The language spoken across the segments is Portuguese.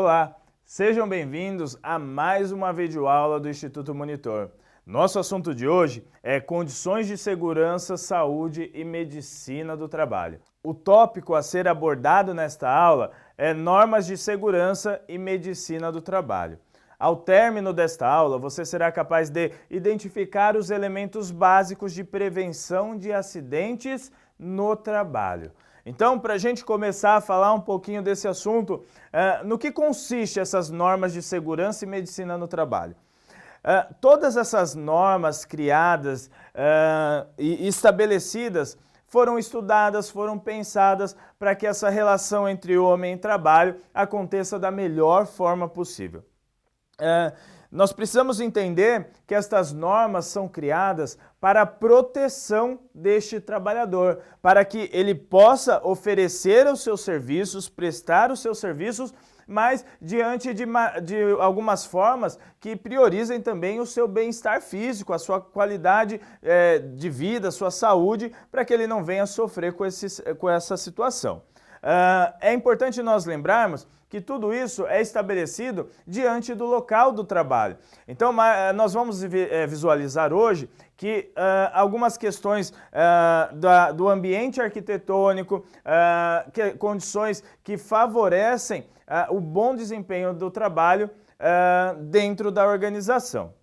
Olá, sejam bem-vindos a mais uma videoaula do Instituto Monitor. Nosso assunto de hoje é condições de segurança, saúde e medicina do trabalho. O tópico a ser abordado nesta aula é normas de segurança e medicina do trabalho. Ao término desta aula, você será capaz de identificar os elementos básicos de prevenção de acidentes no trabalho. Então, para a gente começar a falar um pouquinho desse assunto, no que consiste essas normas de segurança e medicina no trabalho? Todas essas normas criadas e estabelecidas foram estudadas, foram pensadas para que essa relação entre homem e trabalho aconteça da melhor forma possível. Nós precisamos entender que estas normas são criadas para a proteção deste trabalhador, para que ele possa oferecer os seus serviços, prestar os seus serviços, mas diante de algumas formas que priorizem também o seu bem-estar físico, a sua qualidade de vida, a sua saúde, para que ele não venha sofrer com essa situação. É importante nós lembrarmos que tudo isso é estabelecido diante do local do trabalho. Então, nós vamos visualizar hoje que algumas questões do ambiente arquitetônico, condições que favorecem o bom desempenho do trabalho dentro da organização.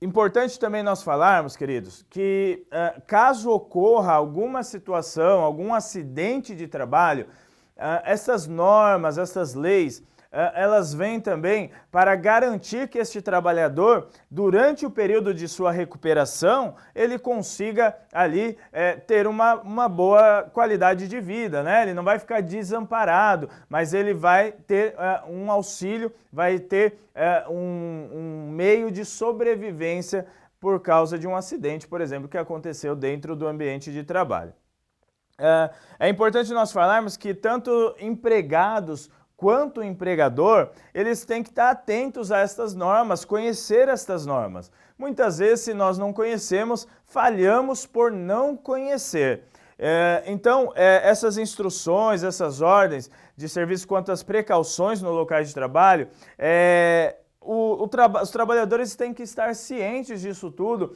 Importante também nós falarmos, queridos, que caso ocorra alguma situação, algum acidente de trabalho, essas normas, essas leis, elas vêm também para garantir que este trabalhador, durante o período de sua recuperação, ele consiga ali ter uma boa qualidade de vida, né? Ele não vai ficar desamparado, mas ele vai ter um auxílio, vai ter um meio de sobrevivência por causa de um acidente, por exemplo, que aconteceu dentro do ambiente de trabalho. É importante nós falarmos que tanto empregados quanto o empregador, eles têm que estar atentos a estas normas, conhecer estas normas. Muitas vezes, se nós não conhecemos, falhamos por não conhecer. Então, essas instruções, essas ordens de serviço quanto às precauções no local de trabalho, os trabalhadores têm que estar cientes disso tudo.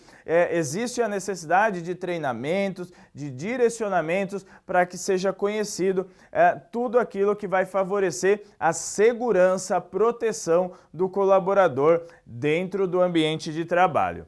Existe a necessidade de treinamentos, de direcionamentos para que seja conhecido tudo aquilo que vai favorecer a segurança, a proteção do colaborador dentro do ambiente de trabalho.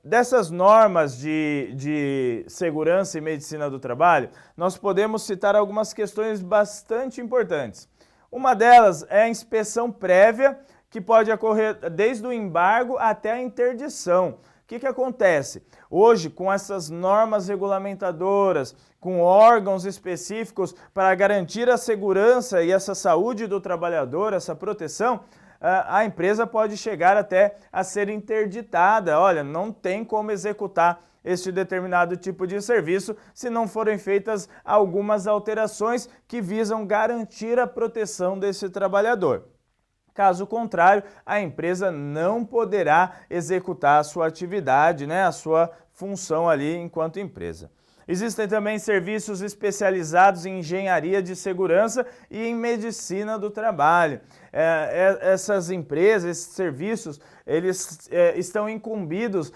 Dessas normas de segurança e medicina do trabalho, nós podemos citar algumas questões bastante importantes. Uma delas é a inspeção prévia, que pode ocorrer desde o embargo até a interdição. O que acontece? Hoje, com essas normas regulamentadoras, com órgãos específicos para garantir a segurança e essa saúde do trabalhador, essa proteção, a empresa pode chegar até a ser interditada. Olha, não tem como executar este determinado tipo de serviço se não forem feitas algumas alterações que visam garantir a proteção desse trabalhador. Caso contrário, a empresa não poderá executar a sua atividade, né, a sua função ali enquanto empresa. Existem também serviços especializados em engenharia de segurança e em medicina do trabalho. Essas empresas, esses serviços, eles estão incumbidos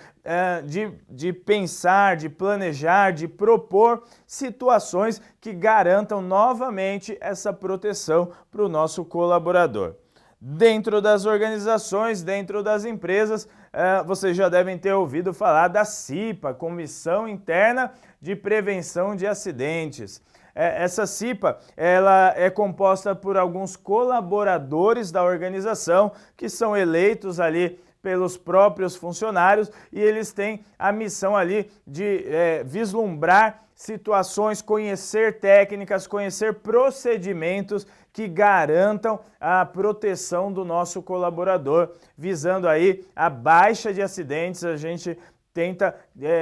de pensar, de planejar, de propor situações que garantam novamente essa proteção para o nosso colaborador. Dentro das organizações, dentro das empresas, vocês já devem ter ouvido falar da CIPA, Comissão Interna de Prevenção de Acidentes. Essa CIPA, ela é composta por alguns colaboradores da organização que são eleitos ali pelos próprios funcionários e eles têm a missão ali de vislumbrar situações, conhecer técnicas, conhecer procedimentos que garantam a proteção do nosso colaborador, visando aí a baixa de acidentes. A gente tenta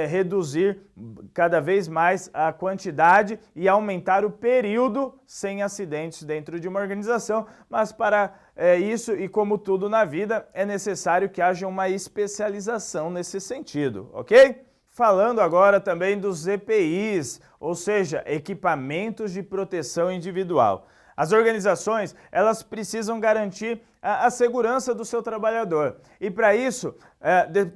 reduzir cada vez mais a quantidade e aumentar o período sem acidentes dentro de uma organização, mas para isso, e como tudo na vida, é necessário que haja uma especialização nesse sentido, ok? Falando agora também dos EPIs, ou seja, equipamentos de proteção individual. As organizações, elas precisam garantir a segurança do seu trabalhador. E para isso,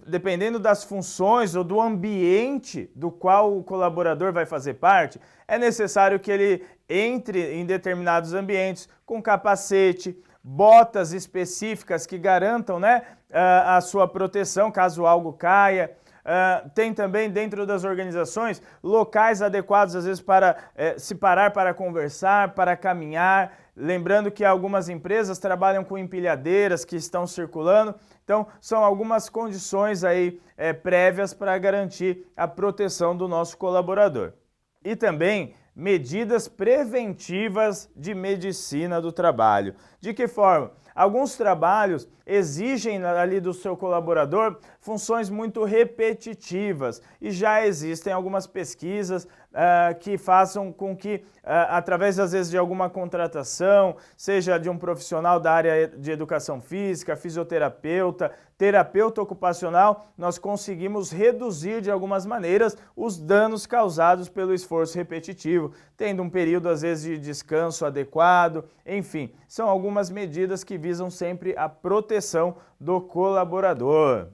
dependendo das funções ou do ambiente do qual o colaborador vai fazer parte, é necessário que ele entre em determinados ambientes com capacete, botas específicas que garantam, né, a sua proteção caso algo caia. Tem também dentro das organizações locais adequados, às vezes, para se parar para conversar, para caminhar. Lembrando que algumas empresas trabalham com empilhadeiras que estão circulando. Então, são algumas condições aí prévias para garantir a proteção do nosso colaborador. E também medidas preventivas de medicina do trabalho. De que forma? Alguns trabalhos exigem ali do seu colaborador funções muito repetitivas e já existem algumas pesquisas que façam com que, através às vezes de alguma contratação, seja de um profissional da área de educação física, fisioterapeuta, terapeuta ocupacional, nós conseguimos reduzir de algumas maneiras os danos causados pelo esforço repetitivo, tendo um período às vezes de descanso adequado, enfim, são algumas medidas que visam sempre a proteção do colaborador.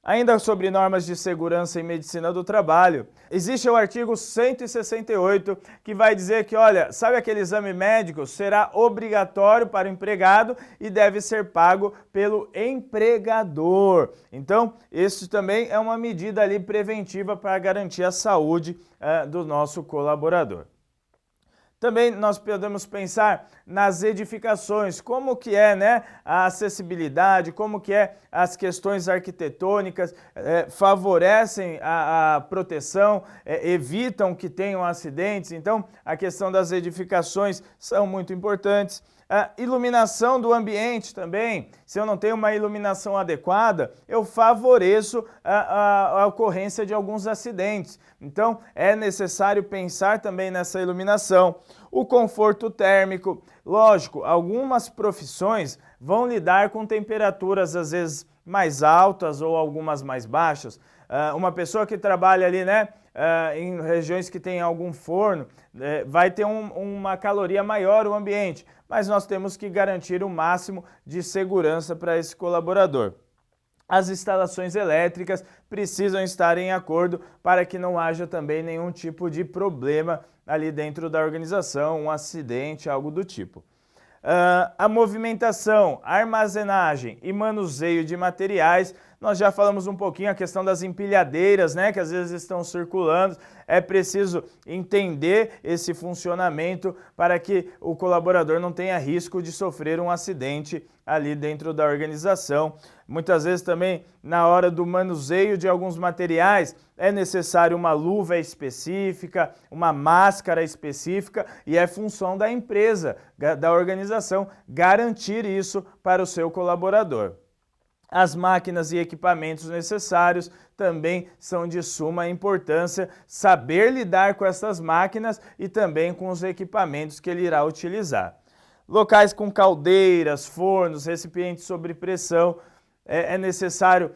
Ainda sobre normas de segurança e medicina do trabalho, existe o artigo 168 que vai dizer que, olha, sabe aquele exame médico? Será obrigatório para o empregado e deve ser pago pelo empregador. Então, isso também é uma medida ali preventiva para garantir a saúde do nosso colaborador. Também nós podemos pensar nas edificações, como que é, né, a acessibilidade, como que é as questões arquitetônicas, favorecem a proteção, evitam que tenham acidentes. Então, a questão das edificações são muito importantes. A iluminação do ambiente também, se eu não tenho uma iluminação adequada, eu favoreço a ocorrência de alguns acidentes. Então, é necessário pensar também nessa iluminação. O conforto térmico, lógico, algumas profissões vão lidar com temperaturas às vezes mais altas ou algumas mais baixas. Uma pessoa que trabalha ali, né, em regiões que tem algum forno, vai ter uma caloria maior o ambiente, mas nós temos que garantir o máximo de segurança para esse colaborador. As instalações elétricas precisam estar em acordo para que não haja também nenhum tipo de problema ali dentro da organização, um acidente, algo do tipo. A movimentação, armazenagem e manuseio de materiais, nós já falamos um pouquinho a questão das empilhadeiras, né, que às vezes estão circulando. É preciso entender esse funcionamento para que o colaborador não tenha risco de sofrer um acidente ali dentro da organização. Muitas vezes também, na hora do manuseio de alguns materiais, é necessário uma luva específica, uma máscara específica, e é função da empresa, da organização, garantir isso para o seu colaborador. As máquinas e equipamentos necessários também são de suma importância, saber lidar com essas máquinas e também com os equipamentos que ele irá utilizar. Locais com caldeiras, fornos, recipientes sob pressão, é necessário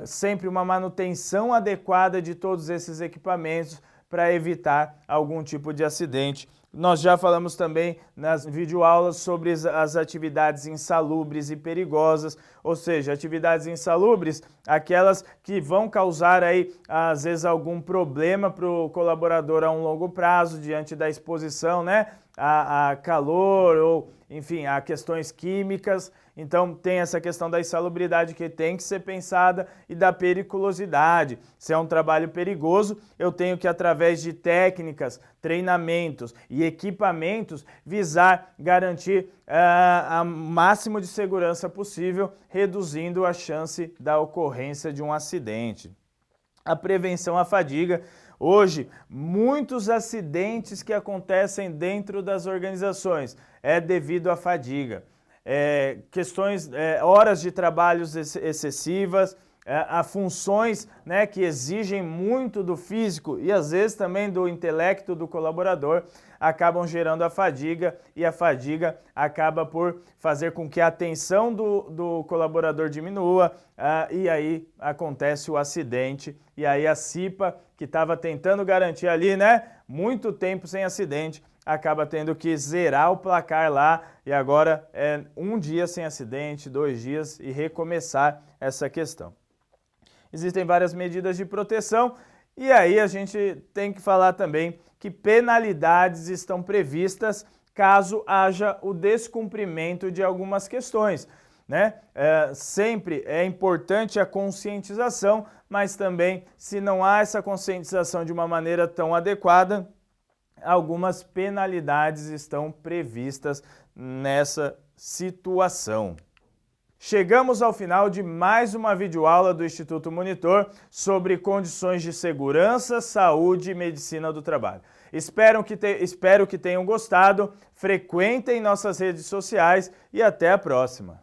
sempre uma manutenção adequada de todos esses equipamentos para evitar algum tipo de acidente. Nós já falamos também nas videoaulas sobre as atividades insalubres e perigosas, ou seja, atividades insalubres, aquelas que vão causar aí, às vezes, algum problema para o colaborador a um longo prazo, diante da exposição, né, a calor ou, enfim, a questões químicas. Então, tem essa questão da insalubridade que tem que ser pensada e da periculosidade. Se é um trabalho perigoso, eu tenho que, através de técnicas, treinamentos e equipamentos, visar garantir o máximo de segurança possível, reduzindo a chance da ocorrência de um acidente. A prevenção à fadiga. Hoje, muitos acidentes que acontecem dentro das organizações é devido à fadiga. Horas de trabalhos excessivas, a funções, né, que exigem muito do físico e às vezes também do intelecto do colaborador, acabam gerando a fadiga, e a fadiga acaba por fazer com que a atenção do colaborador diminua, e aí acontece o acidente, e aí a CIPA, que estava tentando garantir ali, né, muito tempo sem acidente, acaba tendo que zerar o placar lá, e agora é 1 dia sem acidente, 2 dias, e recomeçar essa questão. Existem várias medidas de proteção, e aí a gente tem que falar também que penalidades estão previstas caso haja o descumprimento de algumas questões, né? Sempre é importante a conscientização, mas também, se não há essa conscientização de uma maneira tão adequada, algumas penalidades estão previstas nessa situação. Chegamos ao final de mais uma videoaula do Instituto Monitor sobre condições de segurança, saúde e medicina do trabalho. Espero que tenham gostado, frequentem nossas redes sociais e até a próxima!